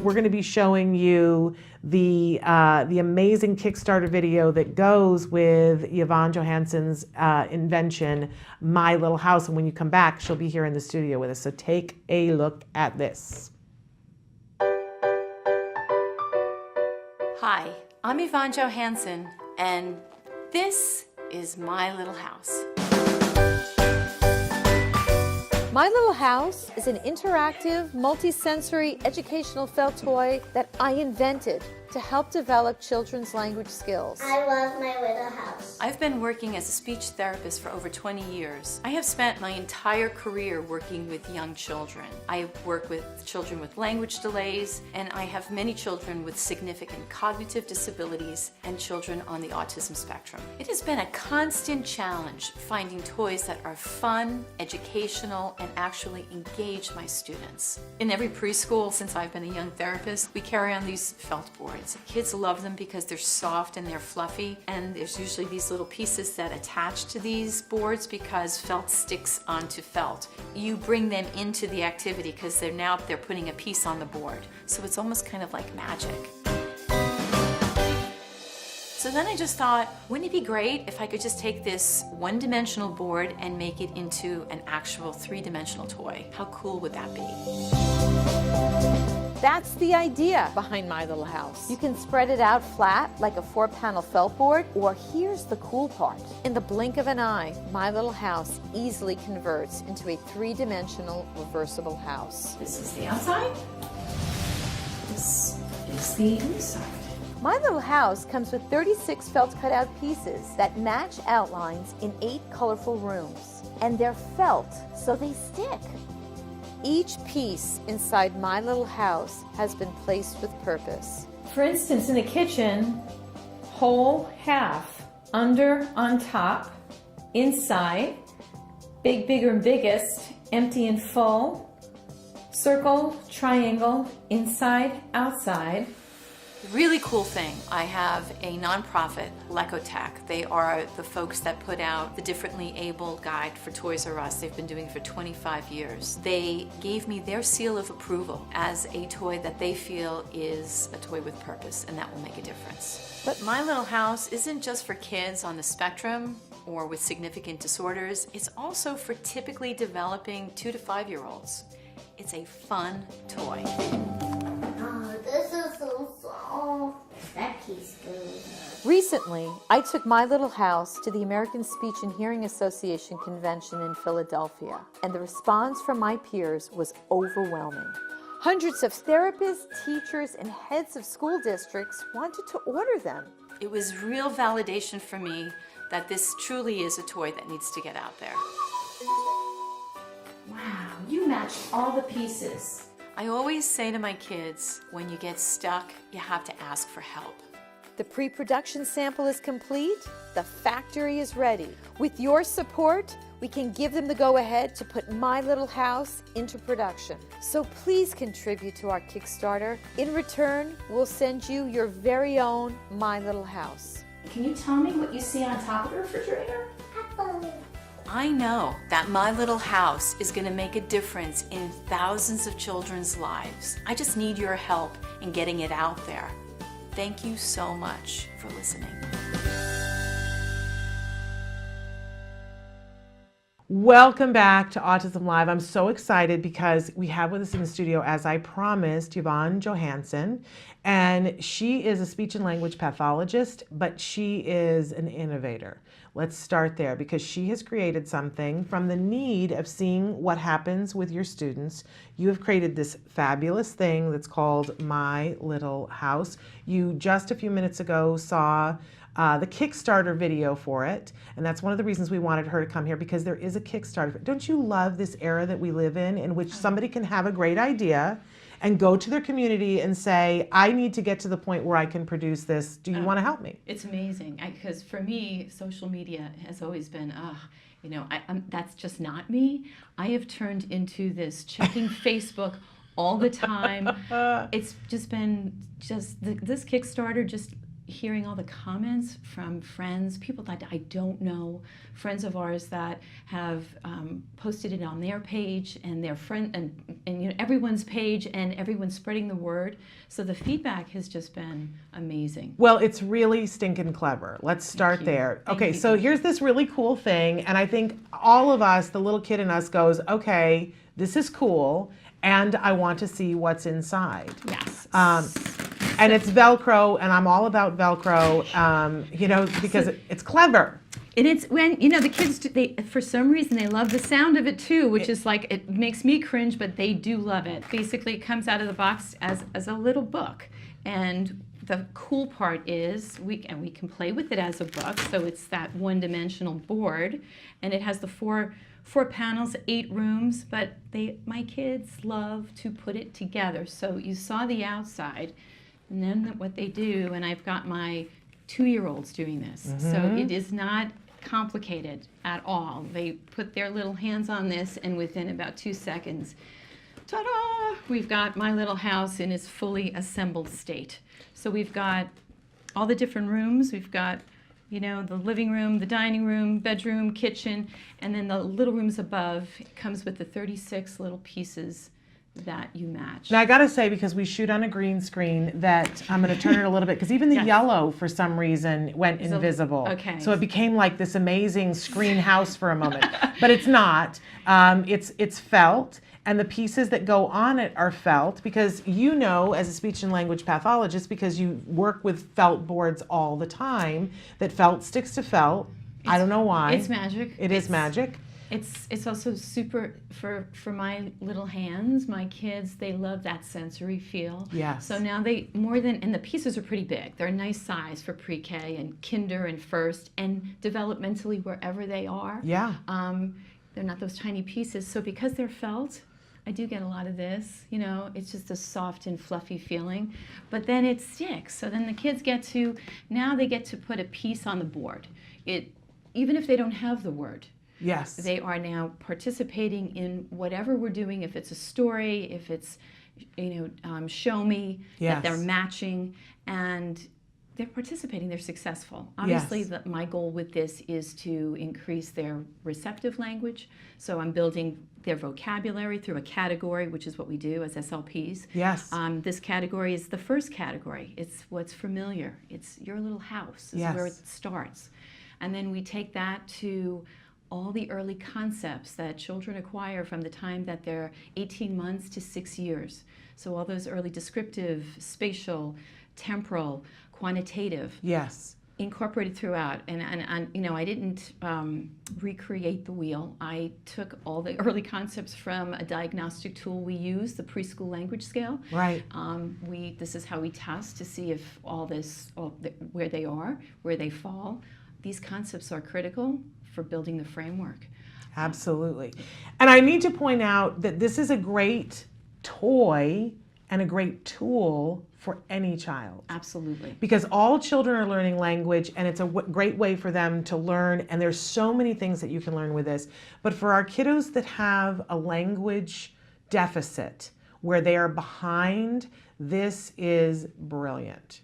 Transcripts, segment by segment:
we're going to be showing you the amazing Kickstarter video that goes with Yvonne Johansen's invention, My Little House. And when you come back, she'll be here in the studio with us. So take a look at this. Hi, I'm Yvonne Johansen, and this is My Little House. My Little House is an interactive, multi-sensory educational felt toy that I invented to help develop children's language skills. I love My Little House. I've been working as a speech therapist for over 20 years. I have spent my entire career working with young children. I work with children with language delays, and I have many children with significant cognitive disabilities and children on the autism spectrum. It has been a constant challenge finding toys that are fun, educational, and actually engage my students. In every preschool, since I've been a young therapist, we carry on these felt boards. Kids love them because they're soft and they're fluffy, and there's usually these little pieces that attach to these boards because felt sticks onto felt. You bring them into the activity because they're putting a piece on the board. So it's almost kind of like magic. So then I just thought, wouldn't it be great if I could just take this one-dimensional board and make it into an actual three-dimensional toy? How cool would that be? That's the idea behind My Little House. You can spread it out flat like a 4-panel felt board, or here's the cool part. In the blink of an eye, My Little House easily converts into a 3-dimensional reversible house. This is the outside. This is the inside. My Little House comes with 36 felt cutout pieces that match outlines in 8 colorful rooms. And they're felt, so they stick. Each piece inside My Little House has been placed with purpose. For instance, in the kitchen, whole, half, under, on top, inside, big, bigger, and biggest, empty and full, circle, triangle, inside, outside. Really cool thing, I have a nonprofit, Lecotech. They are the folks that put out the Differently Able Guide for Toys R Us. They've been doing it for 25 years. They gave me their seal of approval as a toy that they feel is a toy with purpose, and that will make a difference. But My Little House isn't just for kids on the spectrum or with significant disorders. It's also for typically developing 2 to 5-year-olds. It's a fun toy. Oh, this is so soft. That tastes good. Recently, I took My Little House to the American Speech and Hearing Association convention in Philadelphia, and the response from my peers was overwhelming. Hundreds of therapists, teachers, and heads of school districts wanted to order them. It was real validation for me that this truly is a toy that needs to get out there. Wow, you matched all the pieces. I always say to my kids, when you get stuck, you have to ask for help. The pre-production sample is complete. The factory is ready. With your support, we can give them the go-ahead to put My Little House into production. So please contribute to our Kickstarter. In return, we'll send you your very own My Little House. Can you tell me what you see on top of the refrigerator? Apple. I know that My Little House is going to make a difference in thousands of children's lives. I just need your help in getting it out there. Thank you so much for listening. Welcome back to Autism Live. I'm so excited because we have with us in the studio, as I promised, Yvonne Johansen. And she is a speech and language pathologist, but she is an innovator. Let's start there because she has created something from the need of seeing what happens with your students. You have created this fabulous thing that's called My Little House. You just a few minutes ago saw the Kickstarter video for it, and that's one of the reasons we wanted her to come here, because there is a Kickstarter. Don't you love this era that we live in which somebody can have a great idea and go to their community and say, I need to get to the point where I can produce this. Do you want to help me? It's amazing, because for me, social media has always been, that's just not me. I have turned into this checking Facebook all the time. It's just been this Kickstarter just hearing all the comments from friends, people that I don't know, friends of ours that have posted it on their page and their friend and you know, everyone's page, and everyone's spreading the word. So the feedback has just been amazing. Well, it's really stinking clever. Let's start there. Okay, so here's this really cool thing, and I think all of us, the little kid in us goes, okay, this is cool, and I want to see what's inside. Yes. And it's Velcro, and I'm all about Velcro, you know, because it's clever. And it's when, you know, the kids, they for some reason, they love the sound of it too, which is like, it makes me cringe, but they do love it. Basically, it comes out of the box as a little book. And the cool part is, we can play with it as a book, so it's that one-dimensional board, and it has the four panels, 8 rooms, but my kids love to put it together. So you saw the outside, and then what they do, and I've got my 2-year-olds doing this, so it is not complicated at all. They put their little hands on this, and within about 2 seconds, ta-da! We've got my little house in its fully assembled state. So we've got all the different rooms. We've got, you know, the living room, the dining room, bedroom, kitchen, and then the little rooms above. It comes with the 36 little pieces that you match. Now I gotta say, because we shoot on a green screen, that I'm gonna turn it a little bit, because even the yellow for some reason went invisible. Okay. So it became like this amazing screen house for a moment, but it's not. It's felt, and the pieces that go on it are felt, because you know, as a speech and language pathologist, because you work with felt boards all the time, that felt sticks to felt. I don't know why. It's magic. It is magic. It's also super for my little hands, my kids, they love that sensory feel. Yes. So now and the pieces are pretty big. They're a nice size for pre-K and kinder and first, and developmentally wherever they are. Yeah. They're not those tiny pieces. So because they're felt, I do get a lot of this, you know, it's just a soft and fluffy feeling, but then it sticks. So then the kids get to put a piece on the board. Even if they don't have the word. Yes. They are now participating in whatever we're doing, if it's a story, if it's, you know, show me, Yes. that they're matching, and they're participating, they're successful. Obviously, Yes. my goal with this is to increase their receptive language, so I'm building their vocabulary through a category, which is what we do as SLPs. Yes. This category is the first category. It's what's familiar. It's your little house is where it Yes. starts. And then we take that to all the early concepts that children acquire from the time that they're 18 months to 6 years. So all those early descriptive, spatial, temporal, quantitative, Yes. incorporated throughout. And you know, I didn't recreate the wheel. I took all the early concepts from a diagnostic tool we use, the preschool language scale. Right. This is how we test to see if where they are, where they fall. These concepts are critical for building the framework. Absolutely. And I need to point out that this is a great toy and a great tool for any child. Absolutely. Because all children are learning language, and it's a great way for them to learn, and there's so many things that you can learn with this. But for our kiddos that have a language deficit, where they are behind, this is brilliant.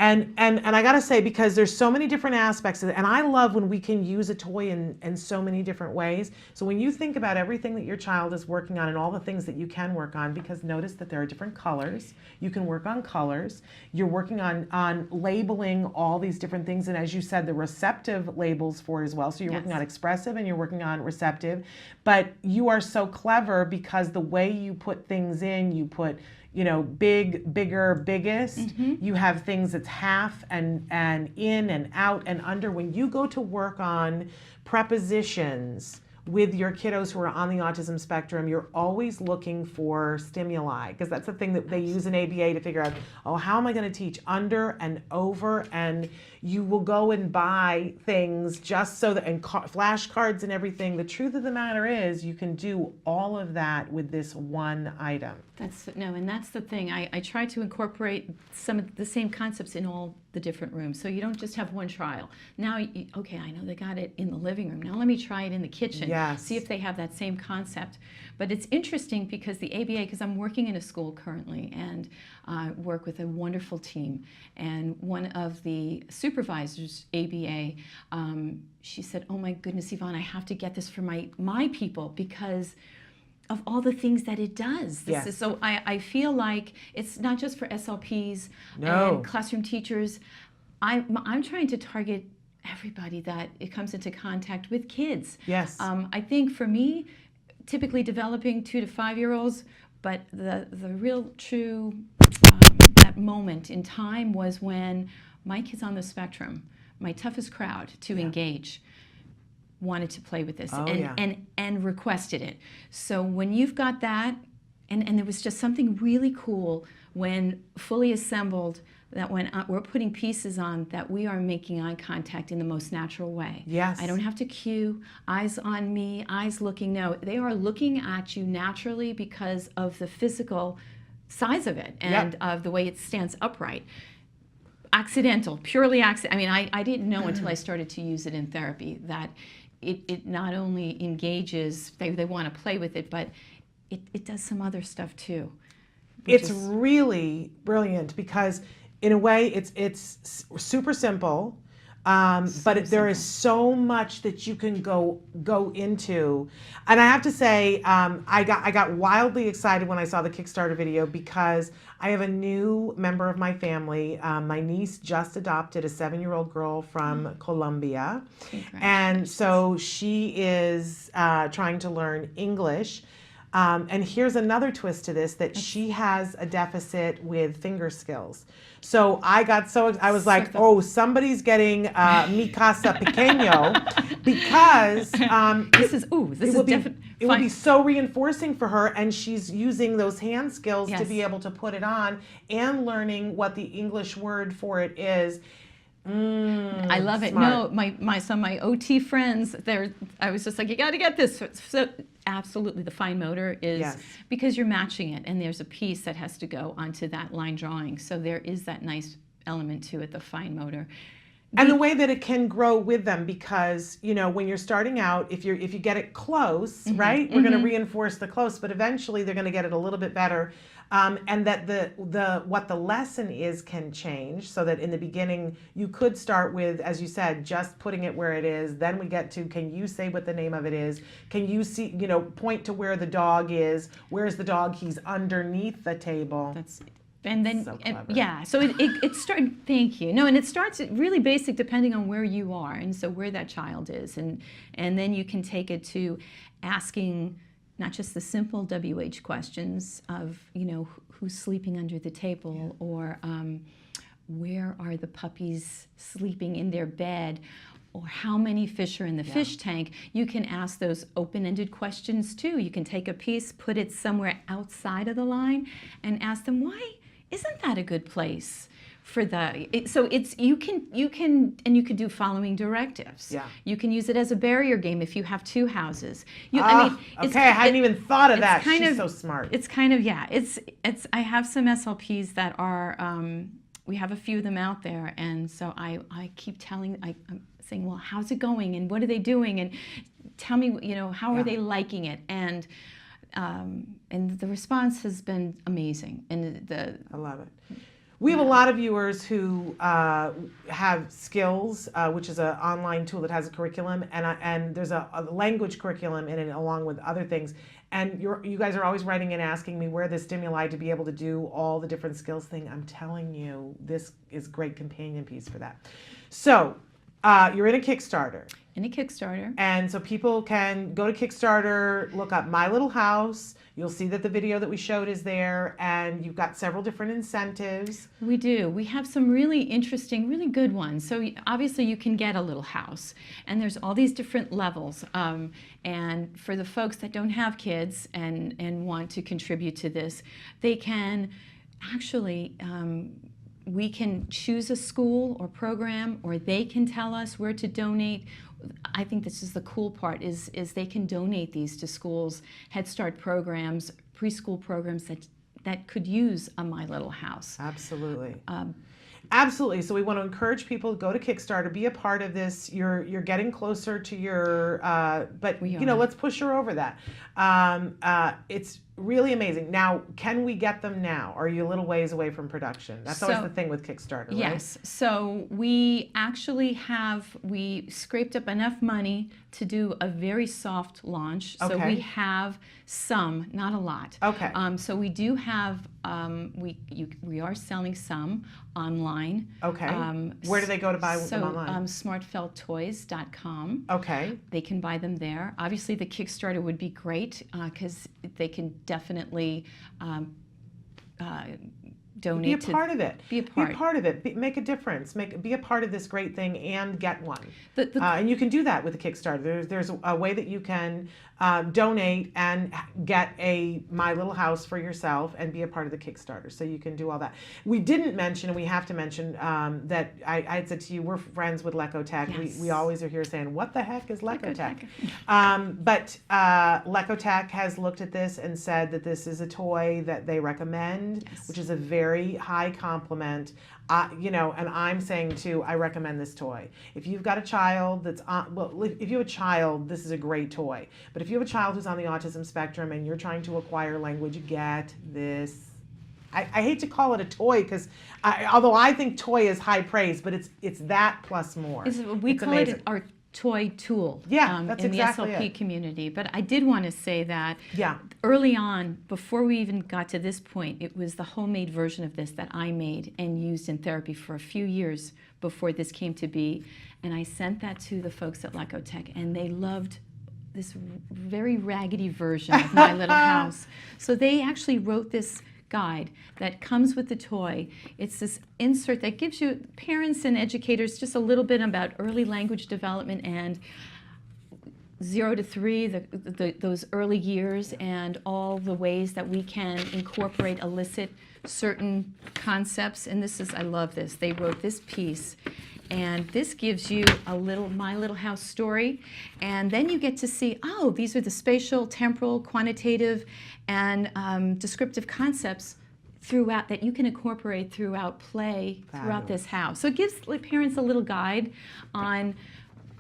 And I gotta say, because there's so many different aspects of it, and I love when we can use a toy in so many different ways. So when you think about everything that your child is working on and all the things that you can work on, because notice that there are different colors, you can work on colors, you're working on labeling all these different things, and as you said, the receptive labels for it as well. So you're working on expressive and you're working on receptive, but you are so clever because the way you put things in, you put, you know, big, bigger, biggest. Mm-hmm. You have things that's half and in and out and under. When you go to work on prepositions with your kiddos who are on the autism spectrum, you're always looking for stimuli, because that's the thing that they use in ABA to figure out, oh, how am I going to teach under and over? And you will go and buy things just so that, and flashcards and everything. The truth of the matter is, you can do all of that with this one item. And that's the thing. I try to incorporate some of the same concepts in all the different rooms. So you don't just have one trial. Now, okay, I know they got it in the living room. Now let me try it in the kitchen. Yes. See if they have that same concept. But it's interesting because the ABA, because I'm working in a school currently and work with a wonderful team. And one of the supervisors, ABA, she said, oh my goodness, Yvonne, I have to get this for my people because of all the things that it does. Yes. So I feel like it's not just for SLPs No. and classroom teachers. I'm trying to target everybody that it comes into contact with kids. Yes. I think for me, typically developing 2 to 5 year olds, but the real true that moment in time was when my kids on the spectrum, my toughest crowd to engage, wanted to play with this and requested it. So when you've got that, and there was just something really cool when fully assembled, that when we're putting pieces on, that we are making eye contact in the most natural way. Yes. I don't have to cue, eyes on me, eyes looking. No, they are looking at you naturally because of the physical size of it and of the way it stands upright. Accidental, purely accidental. I mean, I didn't know until I started to use it in therapy that it not only engages, they want to play with it, but it does some other stuff too. It's really brilliant because in a way it's super simple, but there is so much that you can go into. And I have to say, I got wildly excited when I saw the Kickstarter video because I have a new member of my family. My niece just adopted a 7-year-old girl from Colombia. And so she is trying to learn English. And here's another twist to this, that she has a deficit with finger skills. So I was like, oh, somebody's getting mi casa pequeño, because it would be so reinforcing for her, and she's using those hand skills to be able to put it on and learning what the English word for it is. I love it. Smart. No, my OT friends, I was just like, you got to get this. So absolutely, the fine motor is because you're matching it, and there's a piece that has to go onto that line drawing. So there is that nice element to it, the fine motor. And the way that it can grow with them, because when you're starting out, if you get it close, right, we're going to reinforce the close, but eventually they're going to get it a little bit better. And that what the lesson is can change, so that in the beginning you could start with, as you said, just putting it where it is. Then we get to, can you say what the name of it is? Can you see, point to where the dog is? Where's the dog? He's underneath the table. And then, so so it started, thank you. No, and it starts really basic depending on where you are, and so where that child is. And then you can take it to asking not just the simple WH questions of, who's sleeping under the table, or where are the puppies sleeping in their bed, or how many fish are in the fish tank. You can ask those open-ended questions too. You can take a piece, put it somewhere outside of the line, and ask them, why isn't that a good place for you could do following directives. Yeah. You can use it as a barrier game if you have 2 houses. I hadn't even thought of that. She's so smart. It's kind of, I have some SLPs that are, we have a few of them out there, and so I keep I'm saying, well, how's it going, and what are they doing, and tell me, how are they liking it, and the response has been amazing, and I love it. We have a lot of viewers who have Skills, which is an online tool that has a curriculum, and there's a language curriculum in it along with other things. And you guys are always writing and asking me where the stimuli to be able to do all the different skills thing. I'm telling you, this is a great companion piece for that. So you're in a Kickstarter. And so people can go to Kickstarter, look up My Little House. You'll see that the video that we showed is there, and you've got several different incentives. We do. We have some really interesting, really good ones. So obviously you can get a little house, and there's all these different levels. And for the folks that don't have kids and want to contribute to this, they can actually we can choose a school or program, or they can tell us where to donate. I think this is the cool part, is they can donate these to schools, Head Start programs, preschool programs that could use a My Little House. Absolutely. Absolutely. So we want to encourage people to go to Kickstarter, be a part of this. You're getting closer to your, but We you know, are. let's push her over that. It's really amazing. Now, can we get them now? Or are you a little ways away from production? That's always So- the thing with Kickstarter, right? Yes. So we actually we scraped up enough money to do a very soft launch. So Okay. we have some, not a lot. Okay. So we do have, we are selling some online. Okay. Where do they go to buy them So online? smartfelttoys.com. Okay. They can buy them there. Obviously, the Kickstarter would be great because they can definitely donate Be a to. part of it. Be a part. Be a part of it. Make a difference. Be a part of this great thing and get one. And you can do that with the Kickstarter. There's a way that you can donate and get a My Little House for yourself and be a part of the Kickstarter. So you can do all that. We didn't mention, and we have to mention that I had said to you, we're friends with Lecotech. Yes. We always are here saying, what the heck is Lecotech? Lecotech. But Lecotech has looked at this and said that this is a toy that they recommend, which is a very high compliment. You know, and I'm saying too, I recommend this toy. If you've got a child that's if you have a child, this is a great toy. But if you have a child who's on the autism spectrum and you're trying to acquire language, get this. I hate to call it a toy because, although I think toy is high praise, but it's that plus more. We It's call amazing. it our toy tool Yeah, that's in exactly the SLP it. community. But I did want to say that Yeah. early on, before we even got to this point, it was the homemade version of this that I made and used in therapy for a few years before this came to be. And I sent that to the folks at Lecotech, and they loved this very raggedy version of My Little House. So they actually wrote this guide that comes with the toy. It's this insert that gives you, parents and educators, just a little bit about early language development and 0 to 3, those early years, and all the ways that we can incorporate, elicit certain concepts. And this is, I love this. They wrote this piece. And this gives you a little My Little House story. And then you get to see, oh, these are the spatial, temporal, quantitative, and descriptive concepts throughout that you can incorporate throughout play, throughout this house. So it gives parents a little guide on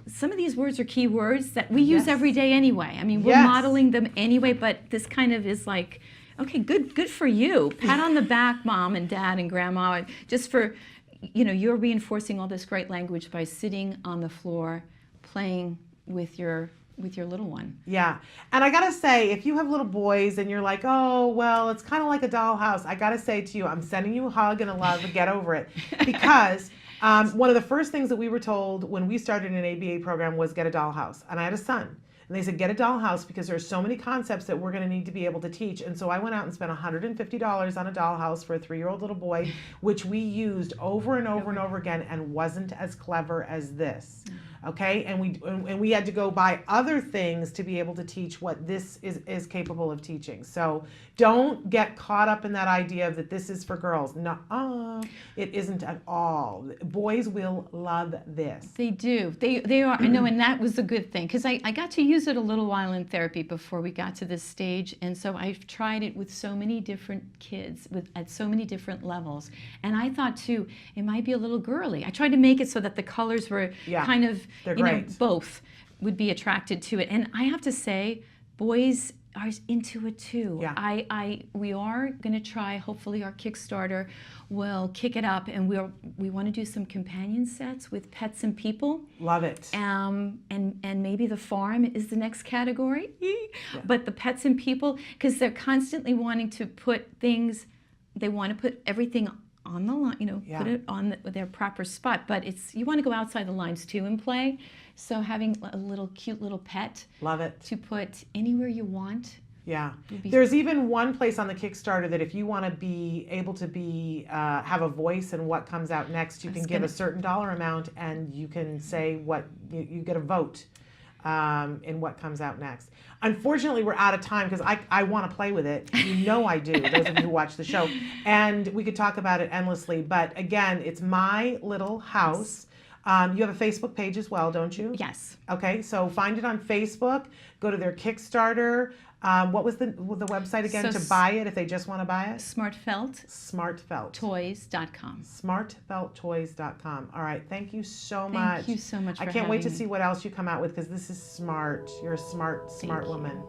some of these words are key words that we use every day anyway. I mean, we're modeling them anyway, but this kind of is like, okay, good for you. Pat on the back, mom and dad and grandma, just for, you know, you're reinforcing all this great language by sitting on the floor playing with your little one. Yeah. And I got to say, if you have little boys and you're like, oh, well, it's kind of like a dollhouse, I got to say to you, I'm sending you a hug and a love and get over it. Because one of the first things that we were told when we started an ABA program was get a dollhouse. And I had a son. And they said, get a dollhouse because there's so many concepts that we're going to need to be able to teach. And so I went out and spent $150 on a dollhouse for a 3-year-old little boy, which we used over and over and over again and wasn't as clever as this. Okay, and we had to go buy other things to be able to teach what this is capable of teaching. So don't get caught up in that idea that this is for girls. No, it isn't at all. Boys will love this. They do. They are. I know, and that was a good thing because I got to use it a little while in therapy before we got to this stage, and so I've tried it with so many different kids at so many different levels, and I thought too it might be a little girly. I tried to make it so that the colors were kind of. They're you know, great. both would be attracted to it. And I have to say, boys are into it too. Yeah. We are going to try, hopefully our Kickstarter will kick it up, and we want to do some companion sets with pets and people. Love it. And maybe the farm is the next category. But the pets and people, because they're constantly wanting to put things, they want to put everything on the line, you know, put it on their proper spot. But you want to go outside the lines too and play. So having a little cute little pet, love it, to put anywhere you want. Yeah, there's even one place on the Kickstarter that if you want to be able to be have a voice in what comes out next, you can give a certain dollar amount and you can say what you get a vote in what comes out next. Unfortunately, we're out of time because I want to play with it. You know I do, those of you who watch the show. And we could talk about it endlessly. But again, it's My Little House. You have a Facebook page as well, don't you? Yes. Okay, so find it on Facebook. Go to their Kickstarter. What was the website again So to buy it if they just want to buy it? Smartfelt Smartfelt. toys.com. Smartfelttoys.com. All right, thank you so much. Thank you so much for I can't wait to having me. see what else you come out with because this is smart. You're a smart woman.